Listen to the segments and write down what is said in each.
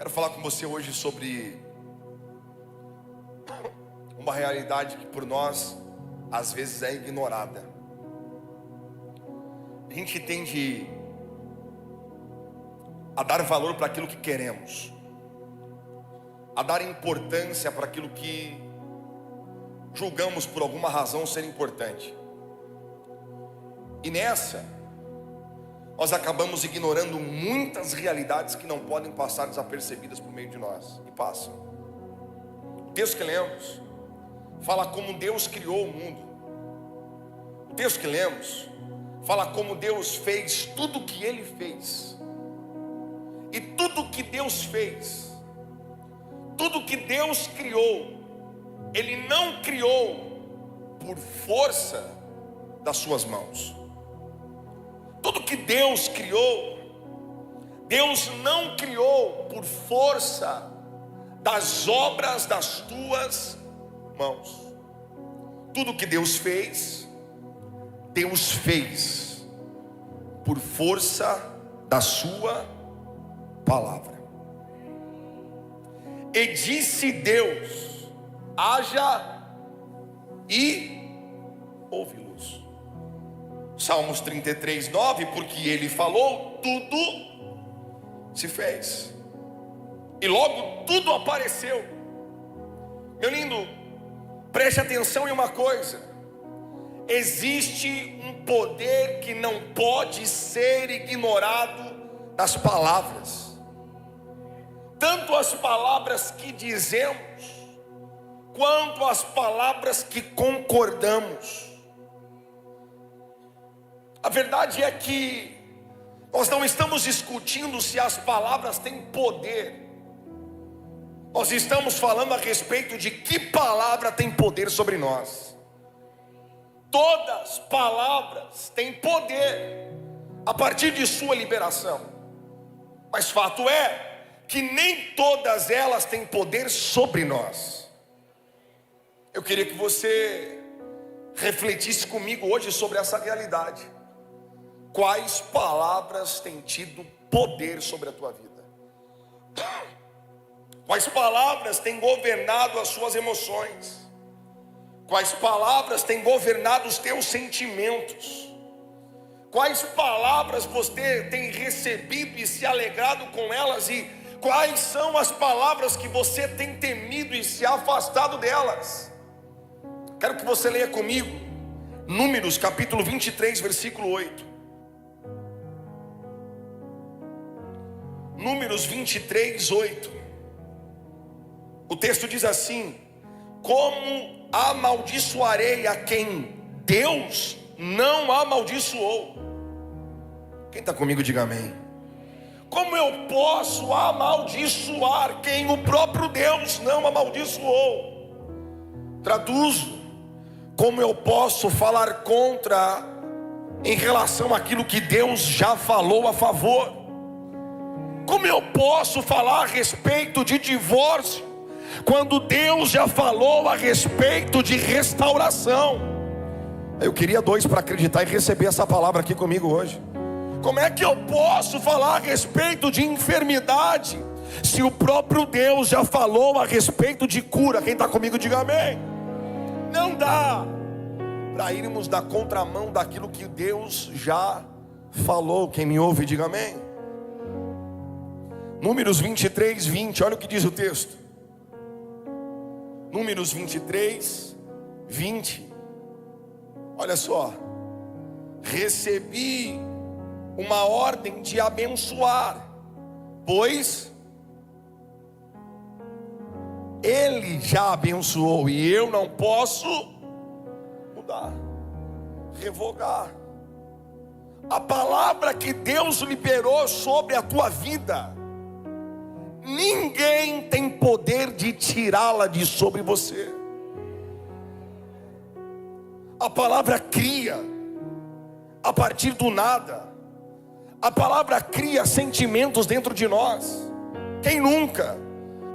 Quero falar com você hoje sobre uma realidade que por nós às vezes é ignorada. A gente tende a dar valor para aquilo que queremos, a dar importância para aquilo que julgamos por alguma razão ser importante. E nessa, nós acabamos ignorando muitas realidades que não podem passar desapercebidas por meio de nós, e passam. O texto que lemos fala como Deus criou o mundo. O texto que lemos fala como Deus fez tudo o que Ele fez. E tudo que Deus fez, tudo que Deus criou, Ele não criou por força das suas mãos. Tudo que Deus criou, Deus não criou por força das obras das tuas mãos. Tudo que Deus fez, Deus fez por força da sua palavra. E disse Deus: haja, e houve luz. Salmos 33, 9, porque Ele falou, tudo se fez, e logo tudo apareceu. Meu lindo, preste atenção em uma coisa: existe um poder que não pode ser ignorado nas palavras. Tanto as palavras que dizemos, quanto as palavras que concordamos. A verdade é que nós não estamos discutindo se as palavras têm poder. Nós estamos falando a respeito de que palavra tem poder sobre nós. Todas palavras têm poder a partir de sua liberação. Mas fato é que nem todas elas têm poder sobre nós. Eu queria que você refletisse comigo hoje sobre essa realidade. Quais palavras têm tido poder sobre a tua vida? Quais palavras têm governado as suas emoções? Quais palavras têm governado os teus sentimentos? Quais palavras você tem recebido e se alegrado com elas? E quais são as palavras que você tem temido e se afastado delas? Quero que você leia comigo Números capítulo 23, versículo 8. Números 23, 8. O texto diz assim: como amaldiçoarei a quem Deus não amaldiçoou? Quem está comigo, diga amém. Como eu posso amaldiçoar quem o próprio Deus não amaldiçoou? Traduzo: como eu posso falar contra em relação àquilo que Deus já falou a favor? Como eu posso falar a respeito de divórcio quando Deus já falou a respeito de restauração? Eu queria dois para acreditar e receber essa palavra aqui comigo hoje. Como é que eu posso falar a respeito de enfermidade se o próprio Deus já falou a respeito de cura? Quem está comigo, diga amém. Não dá para irmos da contramão daquilo que Deus já falou. Quem me ouve, diga amém. Números 23, 20, olha o que diz o texto. Números 23, 20. Olha só: recebi uma ordem de abençoar, pois Ele já abençoou e eu não posso mudar, revogar. A palavra que Deus liberou sobre a tua vida, ninguém tem poder de tirá-la de sobre você. A palavra cria a partir do nada. A palavra cria sentimentos dentro de nós. Quem nunca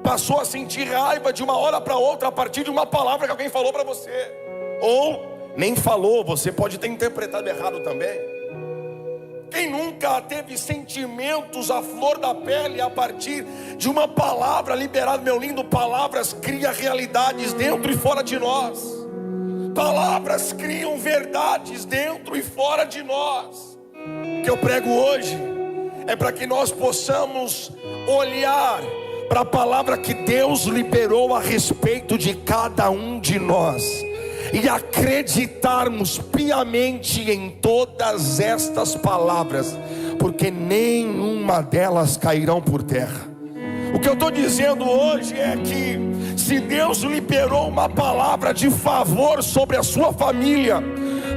passou a sentir raiva de uma hora para outra a partir de uma palavra que alguém falou para você? Ou nem falou, você pode ter interpretado errado também. Quem nunca teve sentimentos à flor da pele a partir de uma palavra liberada? Meu lindo, palavras criam realidades dentro e fora de nós. Palavras criam verdades dentro e fora de nós. O que eu prego hoje é para que nós possamos olhar para a palavra que Deus liberou a respeito de cada um de nós e acreditarmos piamente em todas estas palavras, porque nenhuma delas cairão por terra. O que eu estou dizendo hoje é que se Deus liberou uma palavra de favor sobre a sua família,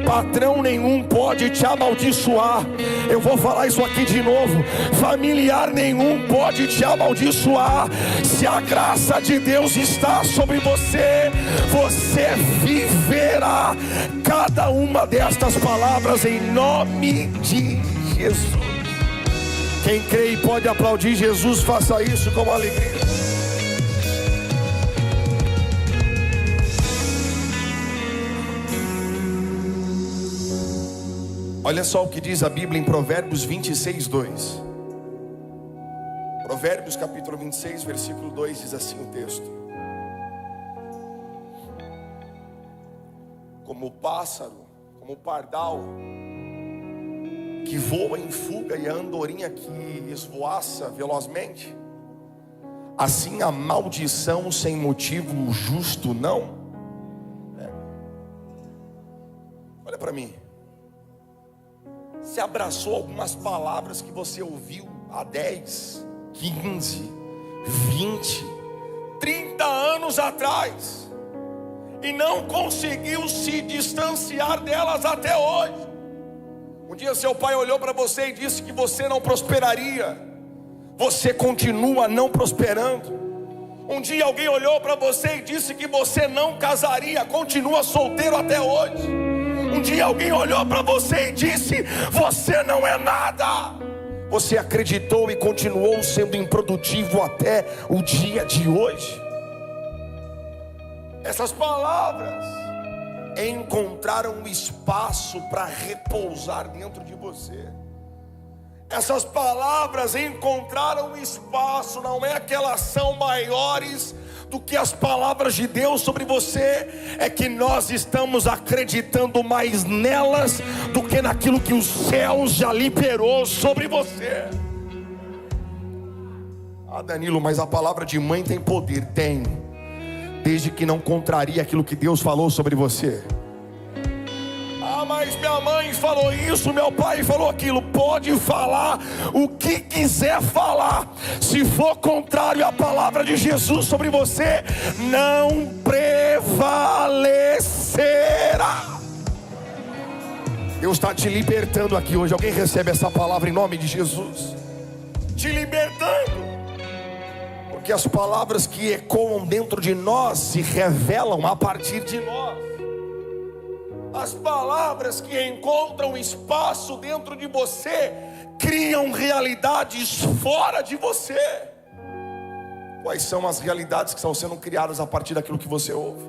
patrão nenhum pode te amaldiçoar. Eu vou falar isso aqui de novo: familiar nenhum pode te amaldiçoar. Se a graça de Deus está sobre você, você viverá cada uma destas palavras em nome de Jesus. Quem crê e pode aplaudir Jesus, faça isso com alegria. Olha só o que diz a Bíblia em Provérbios 26, 2. Provérbios capítulo 26, versículo 2, diz assim o texto: como o pássaro, como o pardal que voa em fuga e a andorinha que esvoaça velozmente, assim a maldição sem motivo justo não. Olha para mim. Você abraçou algumas palavras que você ouviu há 10, 15, 20, 30 anos atrás e não conseguiu se distanciar delas até hoje. Um dia seu pai olhou para você e disse que você não prosperaria. Você continua não prosperando. Um dia alguém olhou para você e disse que você não casaria. Continua solteiro até hoje. Um dia alguém olhou para você e disse: você não é nada. Você acreditou e continuou sendo improdutivo até o dia de hoje. Essas palavras encontraram espaço para repousar dentro de você. Essas palavras encontraram espaço, não é que elas são maiores do que as palavras de Deus sobre você, é que nós estamos acreditando mais nelas do que naquilo que os céus já liberou sobre você. Ah, Danilo, mas a palavra de mãe tem poder. Tem, desde que não contraria aquilo que Deus falou sobre você. Ah, mas minha mãe falou isso, meu pai falou aquilo. Pode falar o que quiser falar, se for contrário à palavra de Jesus sobre você, não prevalecerá. Deus está te libertando aqui hoje. Alguém recebe essa palavra em nome de Jesus? Te libertando. Porque as palavras que ecoam dentro de nós se revelam a partir de nós. As palavras que encontram espaço dentro de você criam realidades fora de você. Quais são as realidades que estão sendo criadas a partir daquilo que você ouve?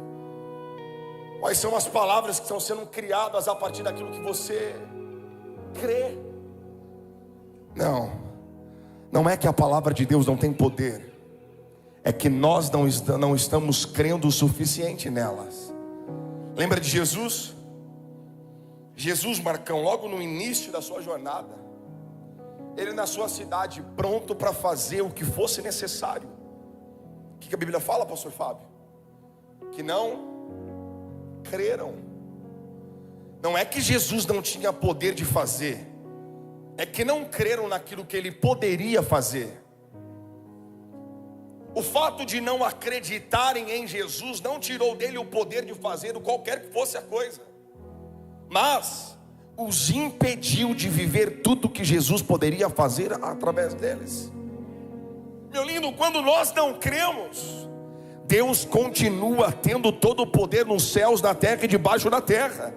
Quais são as palavras que estão sendo criadas a partir daquilo que você crê? Não é que a palavra de Deus não tem poder, é que nós não estamos crendo o suficiente nelas. Lembra de Jesus? Jesus, Marcão, logo no início da sua jornada, ele na sua cidade, pronto para fazer o que fosse necessário. O que a Bíblia fala, pastor Fábio? Que não creram. Não é que Jesus não tinha poder de fazer, é que não creram naquilo que ele poderia fazer. O fato de não acreditarem em Jesus não tirou dele o poder de fazer qualquer que fosse a coisa, mas os impediu de viver tudo que Jesus poderia fazer através deles. Meu lindo, quando nós não cremos, Deus continua tendo todo o poder nos céus, na terra e debaixo da terra.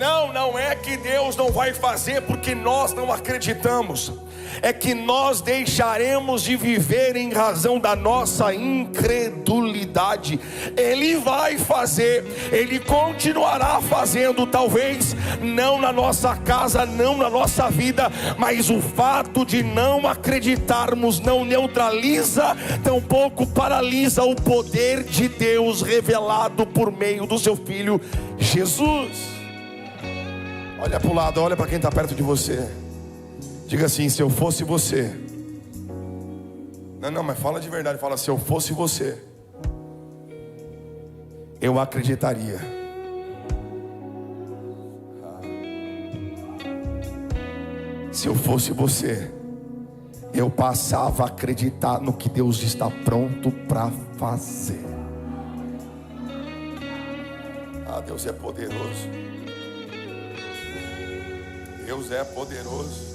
Não é que Deus não vai fazer porque nós não acreditamos. É que nós deixaremos de viver em razão da nossa incredulidade. Ele vai fazer, Ele continuará fazendo, talvez não na nossa casa, não na nossa vida, mas o fato de não acreditarmos não neutraliza, tampouco paralisa o poder de Deus revelado por meio do seu Filho Jesus. Olha para o lado, olha para quem está perto de você. Diga assim: se eu fosse você. Não, mas fala de verdade. Fala: se eu fosse você, eu acreditaria. Se eu fosse você, eu passava a acreditar no que Deus está pronto para fazer. Deus é poderoso. Deus é poderoso.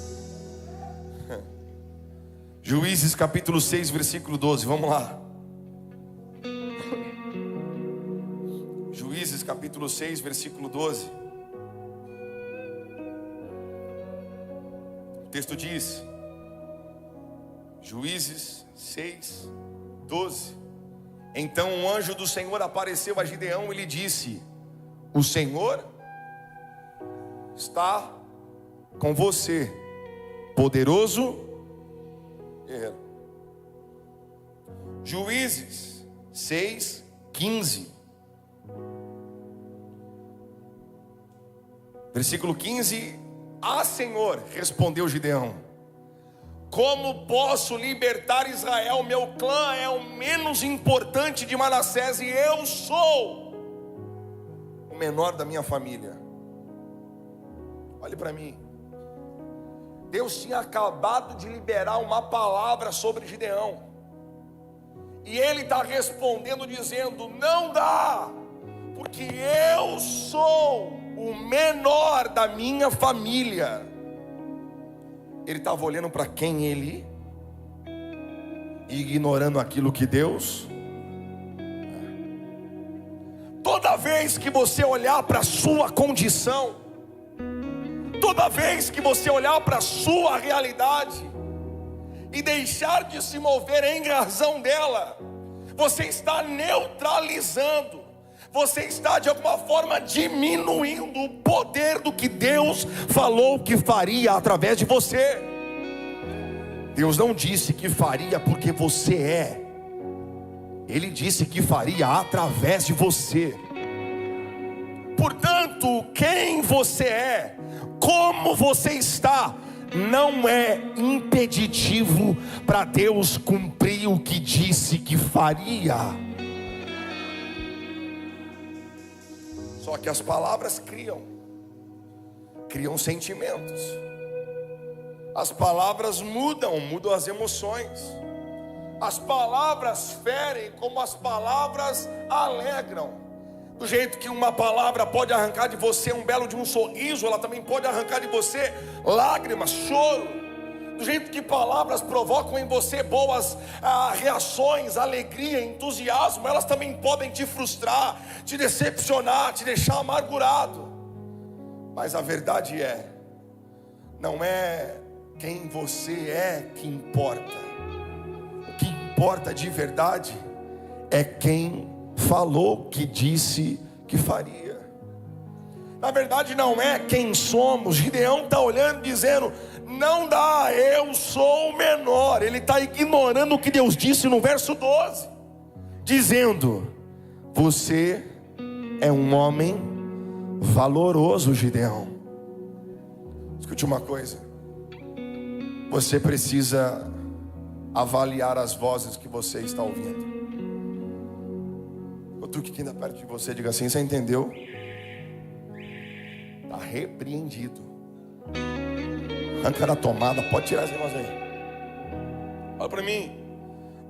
Juízes capítulo 6, versículo 12, vamos lá. Juízes capítulo 6, versículo 12. O texto diz, Juízes 6, 12: então um anjo do Senhor apareceu a Gideão e lhe disse: o Senhor está com você, poderoso guerreiro. Juízes 6, 15. Versículo 15: ah, Senhor, respondeu Gideão, como posso libertar Israel? Meu clã é o menos importante de Manassés e eu sou o menor da minha família. Olhe para mim. Deus tinha acabado de liberar uma palavra sobre Gideão, e ele está respondendo dizendo: não dá, porque eu sou o menor da minha família. Ele estava olhando para quem ele, e ignorando aquilo que Deus. Toda vez que você olhar para a sua condição, toda vez que você olhar para a sua realidade e deixar de se mover em razão dela, você está neutralizando, você está de alguma forma diminuindo o poder do que Deus falou que faria através de você. Deus não disse que faria porque você é, Ele disse que faria através de você. Portanto, quem você é, como você está, não é impeditivo para Deus cumprir o que disse que faria. Só que as palavras criam sentimentos. As palavras mudam as emoções. As palavras ferem como as palavras alegram. Do jeito que uma palavra pode arrancar de você um belo de um sorriso, ela também pode arrancar de você lágrimas, choro. Do jeito que palavras provocam em você boas reações, alegria, entusiasmo, elas também podem te frustrar, te decepcionar, te deixar amargurado. Mas a verdade é, não é quem você é que importa. O que importa de verdade é quem falou que disse que faria. Na verdade não é quem somos. Gideão está olhando dizendo: não dá, eu sou o menor. Ele está ignorando o que Deus disse no verso 12, dizendo: você é um homem valoroso, Gideão. Escute uma coisa, você precisa avaliar as vozes que você está ouvindo. Outro que ainda perto de você, diga assim: você entendeu? Está repreendido. Arranca da tomada, pode tirar esse negócio aí. Olha para mim.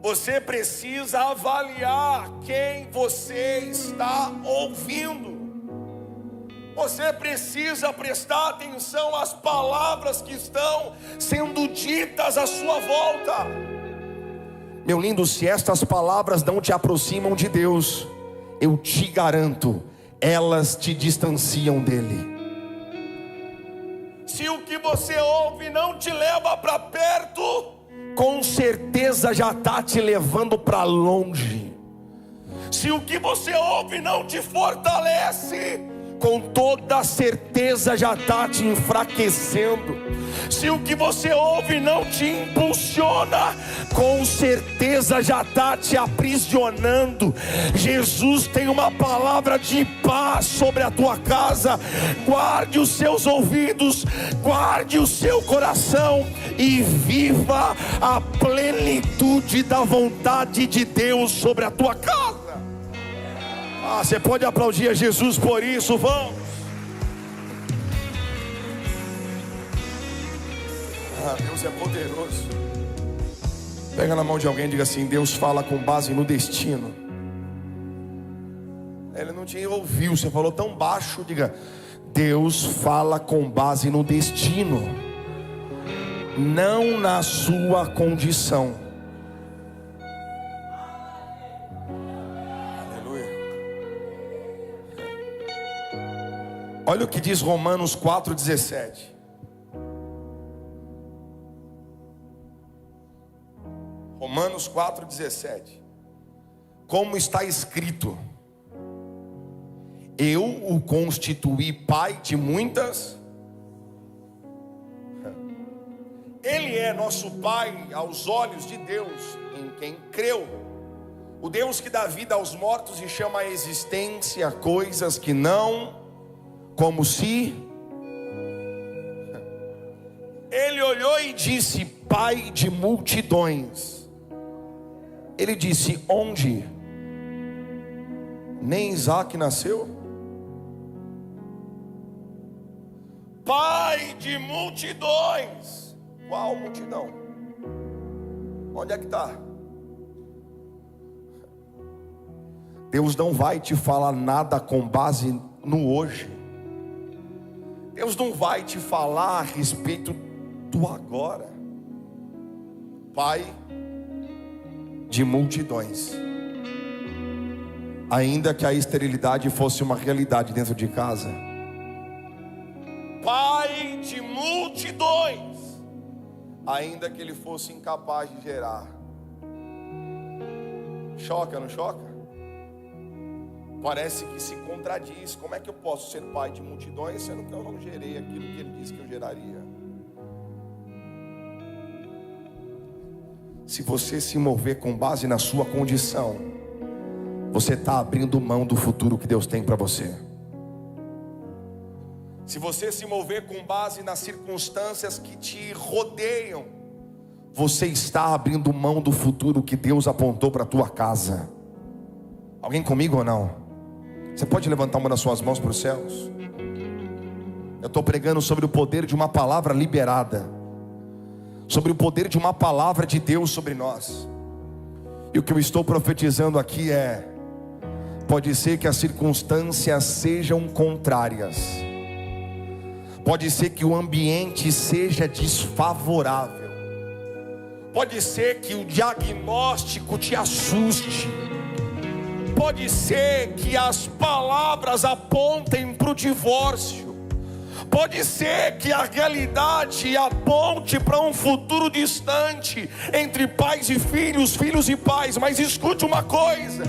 Você precisa avaliar quem você está ouvindo. Você precisa prestar atenção às palavras que estão sendo ditas à sua volta. Meu lindo, se estas palavras não te aproximam de Deus, eu te garanto, elas te distanciam dele. você ouve não te leva para perto, com certeza já está te levando para longe. Se o que você ouve não te fortalece, com toda certeza já está te enfraquecendo. Se o que você ouve não te impulsiona, com certeza já está te aprisionando. Jesus tem uma palavra de paz sobre a tua casa. Guarde os seus ouvidos, guarde o seu coração e viva a plenitude da vontade de Deus sobre a tua casa. Você pode aplaudir a Jesus por isso, vamos. Deus é poderoso. Pega na mão de alguém e diga assim: Deus fala com base no destino. Ele não te ouviu, você falou tão baixo. Diga: Deus fala com base no destino, não na sua condição. Aleluia. Olha o que diz Romanos 4,17. Romanos 4,17. Como está escrito: eu o constituí pai de muitas. Ele é nosso pai aos olhos de Deus, em quem creu. O Deus que dá vida aos mortos e chama à existência coisas que não, como se. Ele olhou e disse: pai de multidões. Ele disse: onde? Nem Isaac nasceu? Pai de multidões. Qual multidão? Onde é que está? Deus não vai te falar nada com base no hoje. Deus não vai te falar a respeito do agora. Pai de multidões. Ainda que a esterilidade fosse uma realidade dentro de casa. Pai de multidões. Ainda que ele fosse incapaz de gerar. Choca, não choca? Parece que se contradiz. Como é que eu posso ser pai de multidões sendo que eu não gerei aquilo que ele disse que eu geraria? Se você se mover com base na sua condição, você está abrindo mão do futuro que Deus tem para você. Se você se mover com base nas circunstâncias que te rodeiam, você está abrindo mão do futuro que Deus apontou para a tua casa. Alguém comigo ou não? Você pode levantar uma das suas mãos para os céus? Eu estou pregando sobre o poder de uma palavra liberada, sobre o poder de uma palavra de Deus sobre nós. E o que eu estou profetizando aqui é: pode ser que as circunstâncias sejam contrárias, pode ser que o ambiente seja desfavorável, pode ser que o diagnóstico te assuste, pode ser que as palavras apontem para o divórcio, pode ser que a realidade aponte para um futuro distante entre pais e filhos, filhos e pais. Mas escute uma coisa: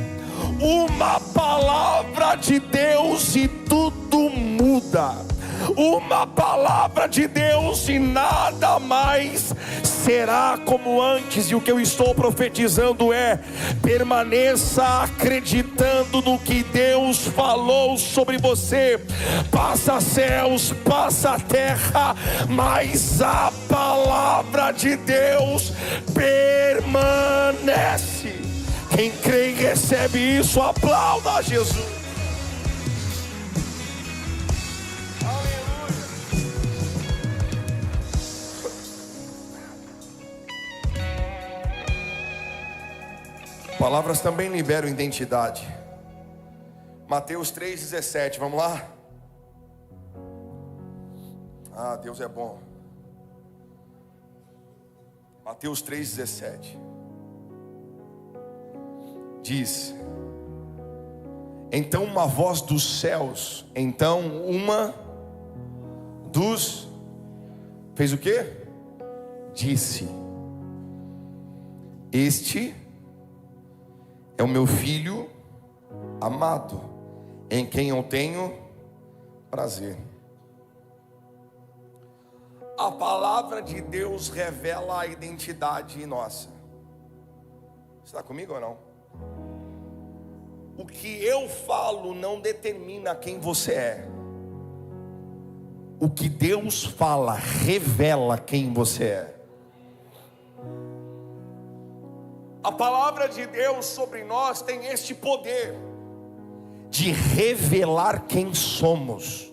uma palavra de Deus e tudo muda. Uma palavra de Deus e nada mais será como antes. E o que eu estou profetizando é: permaneça acreditando no que Deus falou sobre você. Passa céus, passa terra, mas a palavra de Deus permanece. Quem crê e recebe isso, aplauda a Jesus. Palavras também liberam identidade. Mateus 3,17, vamos lá? Deus é bom. Mateus 3,17 diz: então uma voz dos céus, fez o quê? Disse: este é o meu filho amado, em quem eu tenho prazer. A palavra de Deus revela a identidade nossa. Você está comigo ou não? O que eu falo não determina quem você é. O que Deus fala revela quem você é. A palavra de Deus sobre nós tem este poder de revelar quem somos.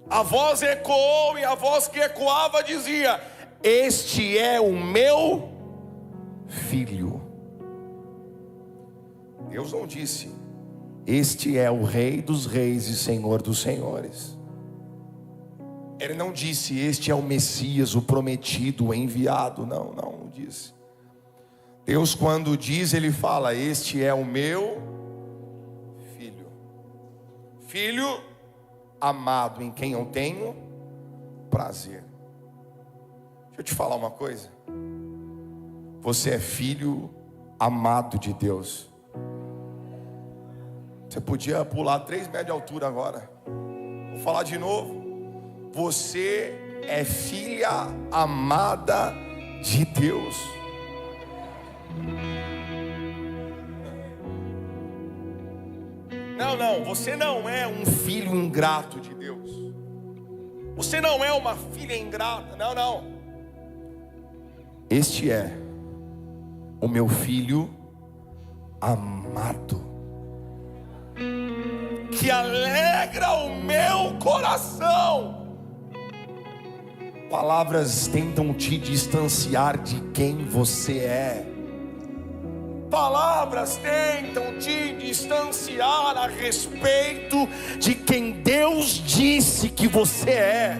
A voz ecoou, e a voz que ecoava dizia: este é o meu filho. Deus não disse: este é o Rei dos reis e Senhor dos senhores. Ele não disse: este é o Messias, o prometido, o enviado. Não disse. Deus, quando diz, Ele fala: este é o meu filho. Filho amado, em quem eu tenho prazer. Deixa eu te falar uma coisa. Você é filho amado de Deus. Você podia pular 3 metros de altura agora. Vou falar de novo. Você é filha amada de Deus. Não, você não é um filho ingrato de Deus. Você não é uma filha ingrata. Não. Este é o meu filho amado, que alegra o meu coração. Palavras tentam te distanciar de quem você é. Palavras tentam te distanciar a respeito de quem Deus disse que você é.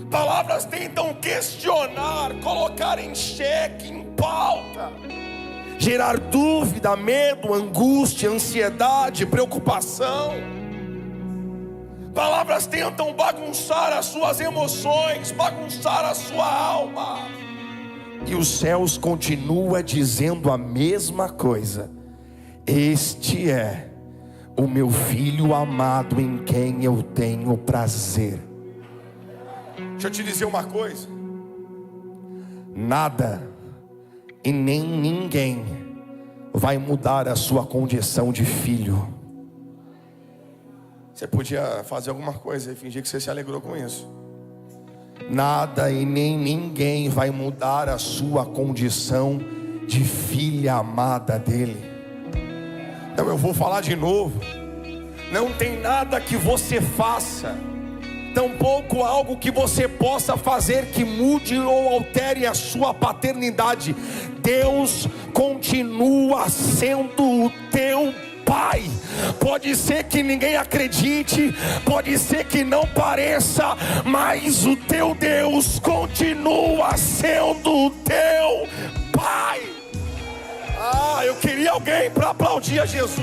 Palavras tentam questionar, colocar em xeque, em pauta, gerar dúvida, medo, angústia, ansiedade, preocupação. Palavras tentam bagunçar as suas emoções, bagunçar a sua alma. E os céus continua dizendo a mesma coisa: este é o meu filho amado, em quem eu tenho prazer. Deixa eu te dizer uma coisa: nada e nem ninguém vai mudar a sua condição de filho. Você podia fazer alguma coisa e fingir que você se alegrou com isso. Nada e nem ninguém vai mudar a sua condição de filha amada dele. Então eu vou falar de novo. Não tem nada que você faça, tampouco algo que você possa fazer que mude ou altere a sua paternidade. Deus continua sendo o teu Pai. Pode ser que ninguém acredite, pode ser que não pareça, mas o teu Deus continua sendo o teu Pai. Eu queria alguém para aplaudir a Jesus.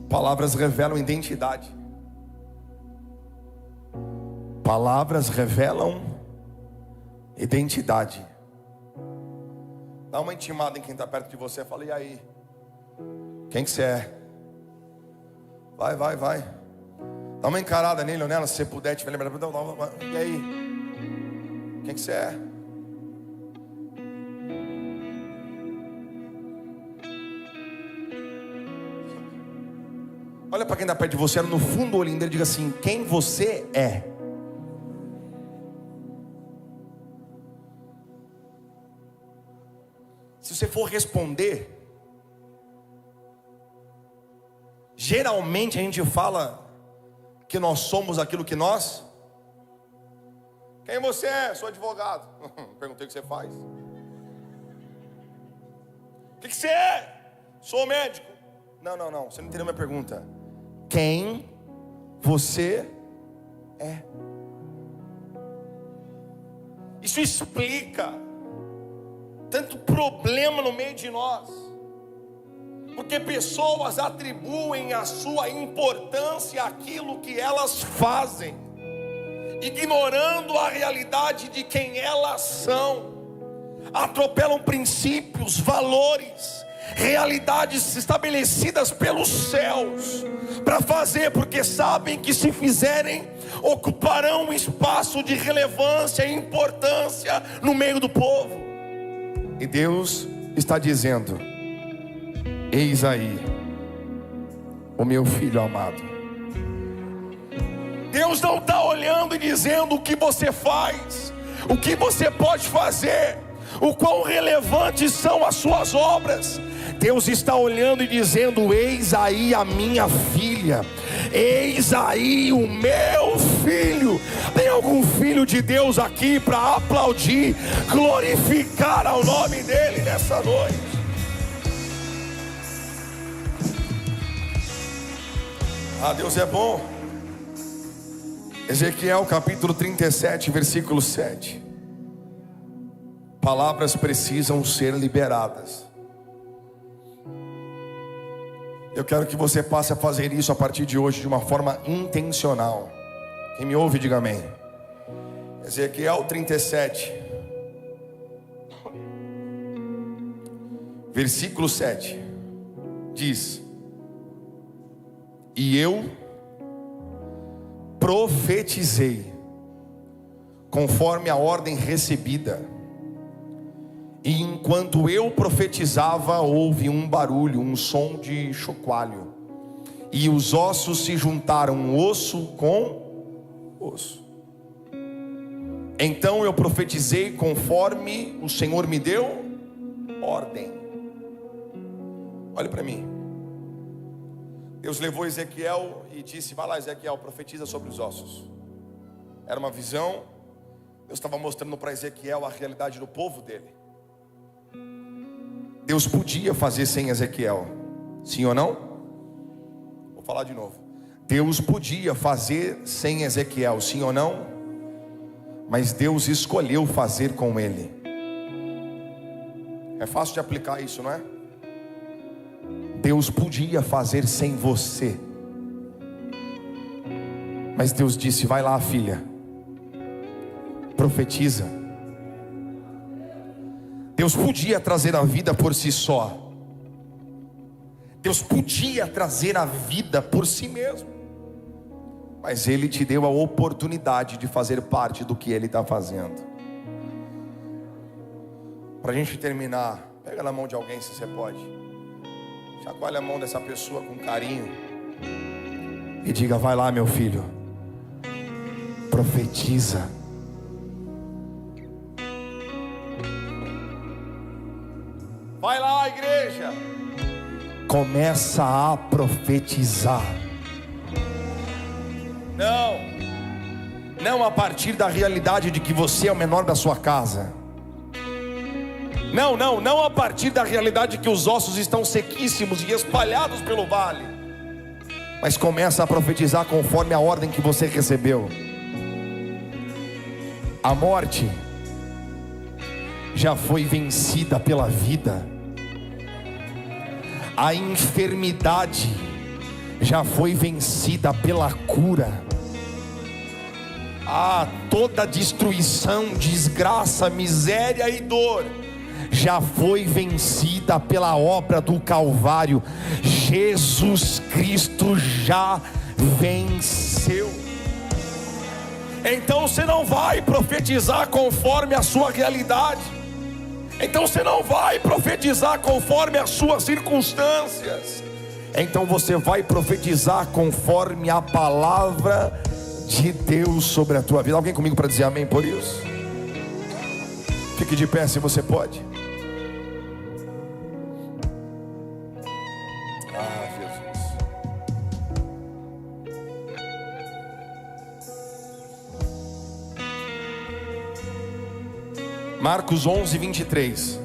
Palavras revelam identidade. Palavras revelam identidade. Dá uma intimada em quem está perto de você. Fala: e aí? Quem que você é? Vai. Dá uma encarada nele ou nela, se você puder. Te lembrar. E aí? Quem que você é? Olha para quem está perto de você, no fundo do olhinho dele, diga assim: quem você é? Se você for responder, geralmente a gente fala que nós somos aquilo que nós. Quem você é? Sou advogado. Perguntei o que você faz. O que você é? Sou médico. Não, você não entendeu minha pergunta. Quem você é? Isso explica tanto problema no meio de nós, porque pessoas atribuem a sua importância àquilo que elas fazem, ignorando a realidade de quem elas são. Atropelam princípios, valores, realidades estabelecidas pelos céus, para fazer, porque sabem que se fizerem, ocuparão um espaço de relevância e importância no meio do povo. E Deus está dizendo: eis aí o meu filho amado. Deus não está olhando e dizendo o que você faz, o que você pode fazer, o quão relevantes são as suas obras. Deus está olhando e dizendo: eis aí a minha filha, eis aí o meu filho. Tem algum filho de Deus aqui para aplaudir, glorificar ao nome dele nessa noite? Ah, Deus é bom. Ezequiel capítulo 37, versículo 7. Palavras precisam ser liberadas. Eu quero que você passe a fazer isso a partir de hoje de uma forma intencional. Quem me ouve, diga amém. Ezequiel 37, versículo 7 diz: e eu profetizei conforme a ordem recebida. E enquanto eu profetizava, houve um barulho, um som de chocalho, e os ossos se juntaram, osso com osso. Então eu profetizei conforme o Senhor me deu ordem. Olhe para mim. Deus levou Ezequiel e disse: vai lá, Ezequiel, profetiza sobre os ossos. Era uma visão. Deus estava mostrando para Ezequiel a realidade do povo dele. Deus podia fazer sem Ezequiel, sim ou não? Vou falar de novo. Deus podia fazer sem Ezequiel, sim ou não? Mas Deus escolheu fazer com ele. É fácil de aplicar isso, não é? Deus podia fazer sem você, mas Deus disse: vai lá, filha, profetiza. Deus podia trazer a vida por si só. Deus podia trazer a vida por si mesmo, mas Ele te deu a oportunidade de fazer parte do que Ele está fazendo. Para a gente terminar, pega na mão de alguém se você pode. Chacoalha a mão dessa pessoa com carinho e diga: vai lá, meu filho, profetiza. Vai lá, igreja. Começa a profetizar. Não a partir da realidade de que você é o menor da sua casa. Não a partir da realidade de que os ossos estão sequíssimos e espalhados pelo vale. Mas começa a profetizar conforme a ordem que você recebeu. A morte já foi vencida pela vida. A enfermidade já foi vencida pela cura. Toda destruição, desgraça, miséria e dor já foi vencida pela obra do Calvário. Jesus Cristo já venceu. Então você não vai profetizar conforme a sua realidade. Então você não vai profetizar conforme as suas circunstâncias. Então você vai profetizar conforme a palavra de Deus sobre a tua vida. Alguém comigo para dizer amém por isso? Fique de pé se você pode. Jesus. Marcos 11, 23.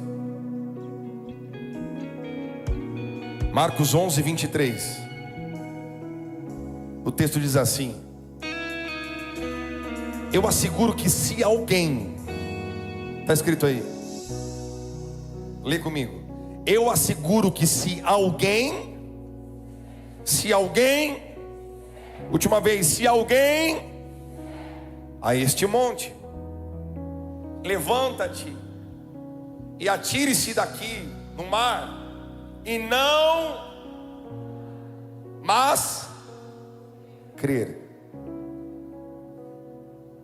Marcos 11, 23. O texto diz assim: eu asseguro que se alguém, está escrito aí, Lê comigo. Eu asseguro que se alguém, última vez, se alguém, a este monte, levanta-te e atire-se daqui no mar, e não, mas crer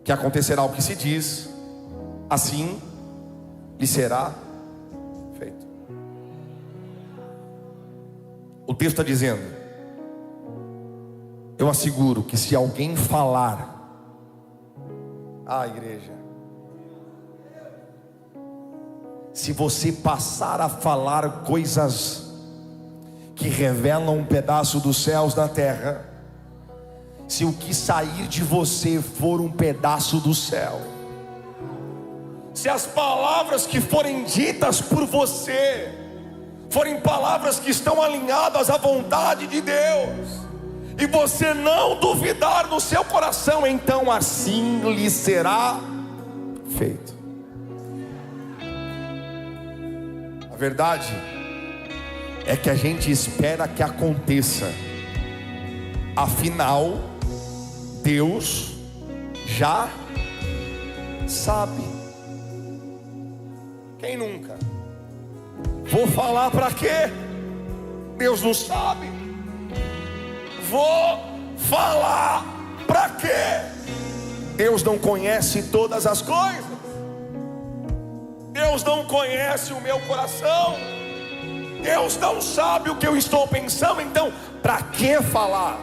que acontecerá o que se diz, assim lhe será feito. O texto está dizendo: eu asseguro que se alguém falar, igreja, se você passar a falar coisas que revelam um pedaço dos céus na terra, se o que sair de você for um pedaço do céu, se as palavras que forem ditas por você forem palavras que estão alinhadas à vontade de Deus, e você não duvidar no seu coração, então assim lhe será feito. A verdade é que a gente espera que aconteça, afinal Deus já sabe. Quem nunca? Vou falar para quê? Deus não sabe. Vou falar para quê? Deus não conhece todas as coisas. Deus não conhece o meu coração. Deus não sabe o que eu estou pensando. Então, para que falar?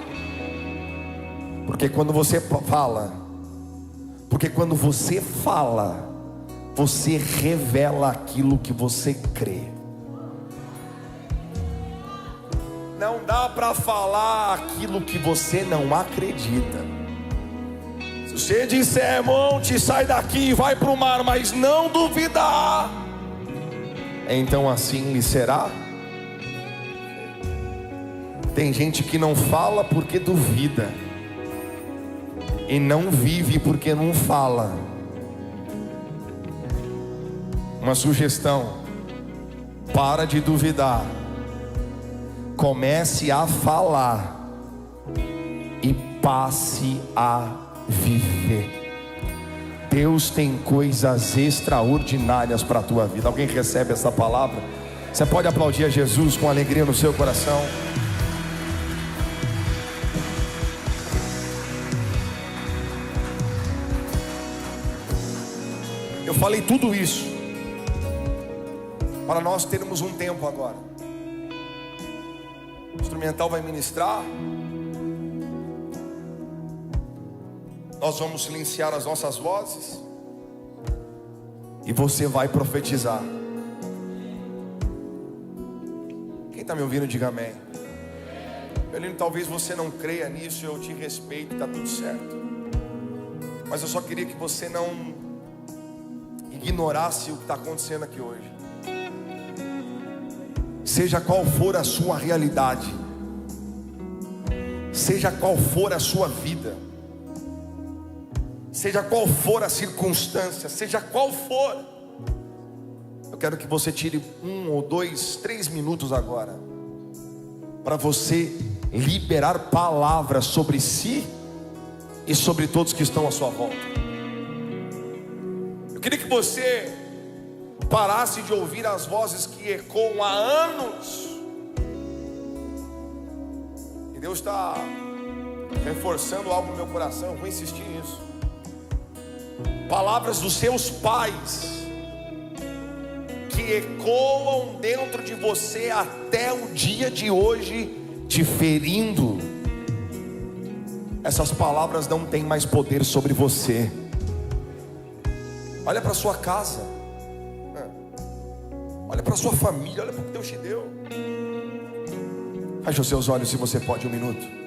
Porque quando você fala, você revela aquilo que você crê. Não dá para falar aquilo que você não acredita. Se você disser, monte, sai daqui e vai para o mar, mas não duvidar, então assim lhe será. Tem gente que não fala porque duvida, e não vive porque não fala. Uma sugestão: para de duvidar, comece a falar e passe a viver. Deus tem coisas extraordinárias para a tua vida. Alguém recebe essa palavra? Você pode aplaudir a Jesus com alegria no seu coração? Eu falei tudo isso para nós termos um tempo agora. O instrumental vai ministrar. Nós vamos silenciar as nossas vozes e você vai profetizar. Quem está me ouvindo, diga amém. Belino, talvez você não creia nisso, eu te respeito, está tudo certo. Mas eu só queria que você não ignorasse o que está acontecendo aqui hoje. Seja qual for a sua realidade, seja qual for a sua vida, seja qual for a circunstância, seja qual for, eu quero que você tire 1 ou 2, 3 minutos agora, para você liberar palavras sobre si e sobre todos que estão à sua volta. Eu queria que você parasse de ouvir as vozes que ecoam há anos. E Deus está reforçando algo no meu coração, eu vou insistir nisso. Palavras dos seus pais que ecoam dentro de você até o dia de hoje, te ferindo. Essas palavras não têm mais poder sobre você. Olha para sua casa, olha para sua família, olha para o que Deus te deu. Feche os seus olhos se você pode, 1 minuto.